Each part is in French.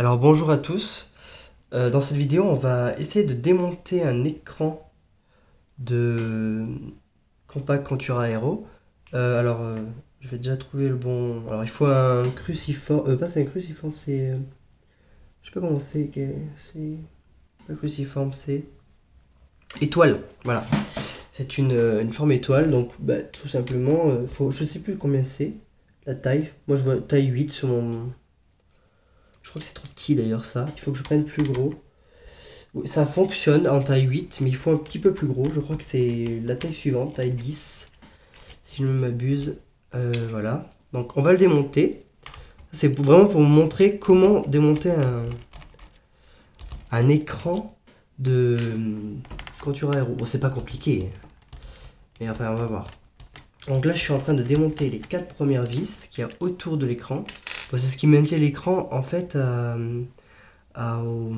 Alors bonjour à tous. Dans cette vidéo, on va essayer de démonter un écran de Compaq Contura Aero. Je vais déjà trouver le bon. Alors il faut un cruciforme. Pas c'est un cruciforme, c'est. Je sais pas comment c'est. C'est. Un cruciforme, c'est. Étoile. Voilà. C'est une forme étoile. Donc tout simplement, je sais plus combien c'est. La taille. Moi je vois taille 8 sur mon. Je crois que c'est trop petit d'ailleurs ça. Il faut que je prenne plus gros. Ça fonctionne en taille 8, mais il faut un petit peu plus gros. Je crois que c'est la taille suivante, taille 10. Si je ne m'abuse. Voilà. Donc on va le démonter. C'est vraiment pour vous montrer comment démonter un écran de Contura Aero. Bon, c'est pas compliqué. Mais enfin, on va voir. Donc là, je suis en train de démonter les 4 premières vis qu'il y a autour de l'écran. Bon, c'est ce qui maintient l'écran en fait au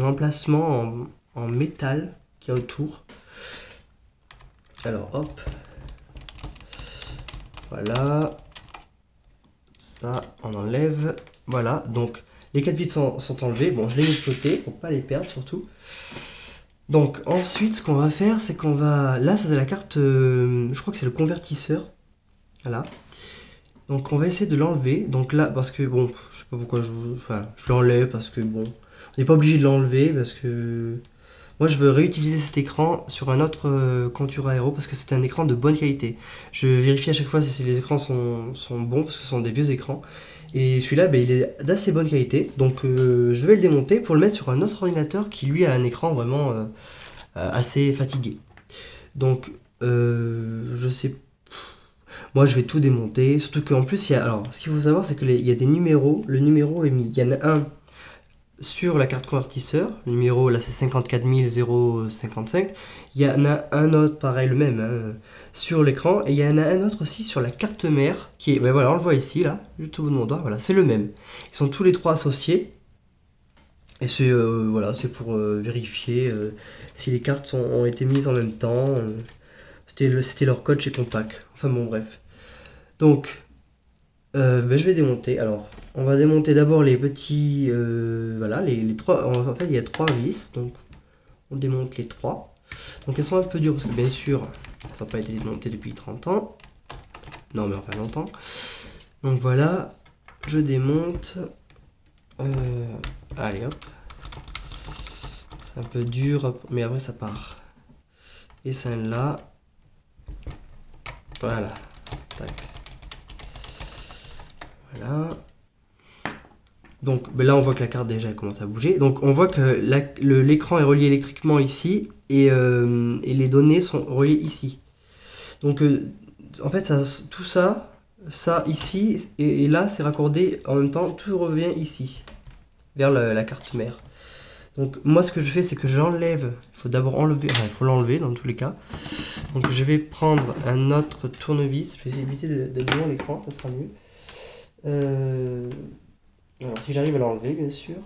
emplacement en métal qui est autour. Alors hop, voilà, ça on enlève, voilà, donc les 4 vis sont enlevées. Bon, je les mets de côté pour pas les perdre surtout. Donc ensuite ce qu'on va faire, c'est qu'on va, là ça c'est la carte, je crois que c'est le convertisseur, voilà. Donc on va essayer de l'enlever. Donc là, parce que bon, je sais pas pourquoi je l'enlève parce que bon, on n'est pas obligé de l'enlever parce que moi je veux réutiliser cet écran sur un autre Contura Aero parce que c'est un écran de bonne qualité. Je vérifie à chaque fois si les écrans sont bons parce que ce sont des vieux écrans. Et celui-là, il est d'assez bonne qualité. Donc je vais le démonter pour le mettre sur un autre ordinateur qui lui a un écran vraiment assez fatigué. Donc je sais. Moi, je vais tout démonter. Surtout qu'en plus, alors, ce qu'il faut savoir, c'est qu'il y a des numéros. Le numéro est mis. Il y en a un sur la carte convertisseur. Le numéro, là, c'est 54 055. Il y en a un autre, pareil, le même, hein, sur l'écran. Et il y en a un autre aussi sur la carte mère. Qui est, voilà, on le voit ici, là, juste au bout de mon doigt. Voilà, c'est le même. Ils sont tous les trois associés. Et c'est voilà, c'est pour vérifier si les cartes ont été mises en même temps. C'était leur code chez Compaq. Enfin bon, bref. Donc, je vais démonter. Alors, on va démonter d'abord les petits. Voilà, les trois. En fait, il y a 3 vis. Donc, on démonte les 3. Donc, elles sont un peu dures parce que, bien sûr, elles n'ont pas été démontées depuis 30 ans. Non, mais enfin longtemps. Donc, voilà. Je démonte. Allez, hop. C'est un peu dur, mais après, ça part. Et celle-là. Voilà. Tac. Voilà. Donc là on voit que la carte déjà commence à bouger. Donc on voit que l'écran est relié électriquement ici et les données sont reliées ici. Donc en fait tout ça ici et là c'est raccordé en même temps, tout revient ici vers la carte mère. Donc moi ce que je fais c'est que j'enlève, il faut d'abord enlever, enfin il faut l'enlever dans tous les cas. Donc je vais prendre un autre tournevis, je vais essayer d'éviter d'être devant l'écran, ça sera mieux. Alors si j'arrive à l'enlever bien sûr,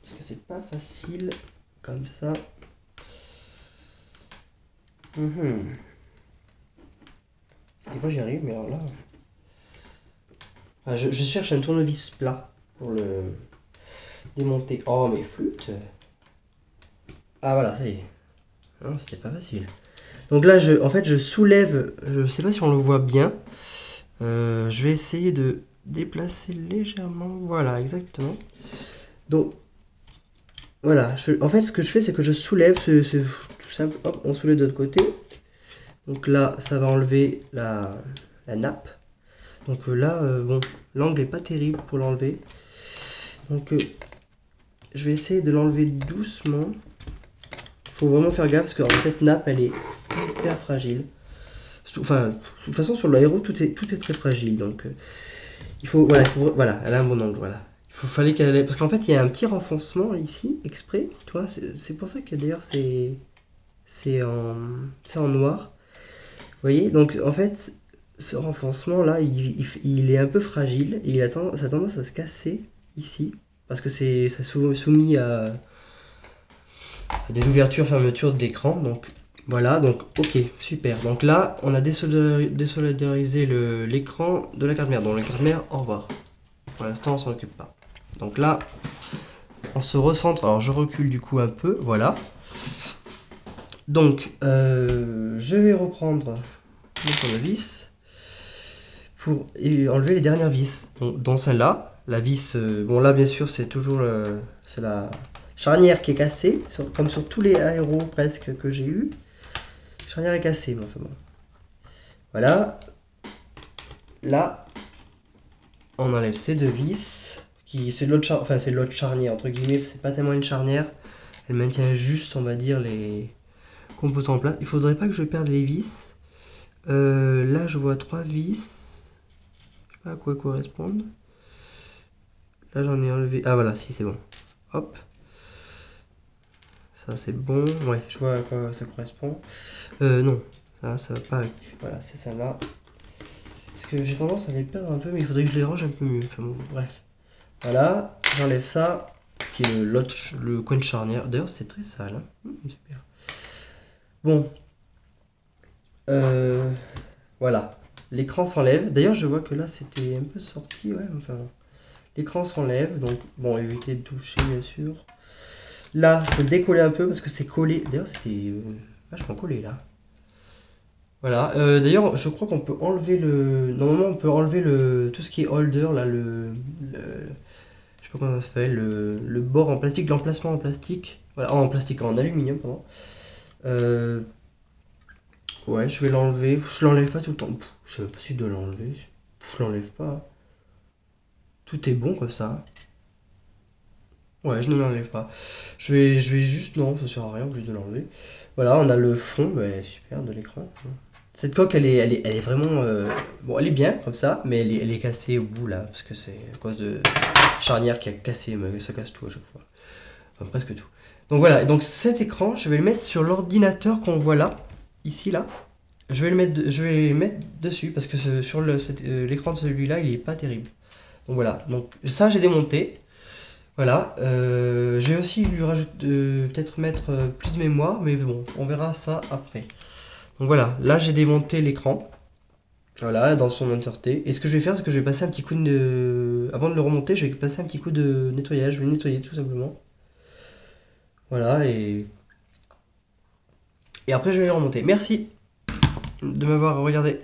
parce que c'est pas facile comme ça. Des fois j'y arrive, mais alors là... Enfin, je cherche un tournevis plat pour le démonter. Oh mais flûte. Ah voilà, ça y est. Non, c'était pas facile. Donc là, en fait, je soulève, je sais pas si on le voit bien. Je vais essayer de déplacer légèrement, voilà, exactement. Donc, voilà, en fait, ce que je fais, c'est que je soulève, c'est tout simple, hop, on soulève de l'autre côté. Donc là, ça va enlever la nappe. Donc là, bon, l'angle est pas terrible pour l'enlever. Donc, je vais essayer de l'enlever doucement. Il faut vraiment faire gaffe, parce que cette nappe, elle est hyper fragile. Enfin, de toute façon, sur l'aéro, tout est très fragile, donc... il faut, voilà, elle a un bon angle, voilà. Fallait qu'elle ait, parce qu'en fait, il y a un petit renfoncement ici, exprès, tu vois, c'est pour ça que d'ailleurs c'est en noir. Vous voyez, donc en fait, ce renfoncement là, il est un peu fragile et ça a tendance à se casser ici, parce que ça soumis à des ouvertures, fermetures de l'écran, donc voilà, donc ok, super. Donc là, on a désolidarisé l'écran de la carte mère. Donc la carte mère, au revoir. Pour l'instant, on s'en occupe pas. Donc là, on se recentre. Alors je recule du coup un peu, voilà. Donc je vais reprendre mon tournevis pour enlever les dernières vis. Donc, dans celle-là, la vis, bon là bien sûr c'est toujours c'est la charnière qui est cassée, comme sur tous les aéros presque que j'ai eu. La charnière est cassée, mais enfin bon. Voilà. Là, on enlève ces deux vis. C'est de l'autre charnière, entre guillemets, c'est pas tellement une charnière. Elle maintient juste, on va dire, les composants en place. Il faudrait pas que je perde les vis. Là, je vois 3 vis. Je sais pas à quoi elles correspondent. Là, j'en ai enlevé. Ah, voilà, si, c'est bon. Hop. Ça, c'est bon. Ouais, je vois à quoi ça correspond. Non, ça va pas avec. Voilà, c'est celle-là. Parce que j'ai tendance à les perdre un peu, mais il faudrait que je les range un peu mieux. Enfin bon, bref. Voilà, j'enlève ça, qui est le coin de charnière. D'ailleurs, c'est très sale. Hein. Super. Bon. Voilà. L'écran s'enlève. D'ailleurs, je vois que là, c'était un peu sorti. Ouais, enfin. L'écran s'enlève. Donc, bon, éviter de toucher, bien sûr. Là, je peux le décoller un peu parce que c'est collé. D'ailleurs, c'était vachement collé là. Voilà. D'ailleurs, je crois qu'on peut enlever le. Normalement, on peut enlever tout ce qui est holder, là, je sais pas comment ça s'appelle, le bord en plastique, l'emplacement en plastique. Voilà, en plastique, en aluminium, pardon. Ouais, je vais l'enlever. Je l'enlève pas tout le temps. Je sais même pas si je dois l'enlever. Je l'enlève pas. Tout est bon comme ça. Ouais, je ne l'enlève pas. Je vais juste. Non, ça sert à rien en plus de l'enlever. Voilà, on a le fond, bah, super, de l'écran. Cette coque, elle est vraiment. Bon, elle est bien comme ça, mais elle est cassée au bout là, parce que c'est à cause de charnière qui a cassé, mais ça casse tout à chaque fois. Enfin, presque tout. Donc voilà, et donc cet écran, je vais le mettre sur l'ordinateur qu'on voit là, ici là. Je vais le mettre dessus parce que sur l'écran de celui-là, il est pas terrible. Donc voilà, donc ça j'ai démonté. Voilà, je vais aussi lui rajouter, peut-être mettre plus de mémoire, mais bon, on verra ça après. Donc voilà, là j'ai démonté l'écran. Voilà, dans son entièreté. Et ce que je vais faire, c'est que je vais passer un petit coup de. Avant de le remonter, je vais passer un petit coup de nettoyage. Je vais le nettoyer tout simplement. Voilà, et après je vais le remonter. Merci de m'avoir regardé.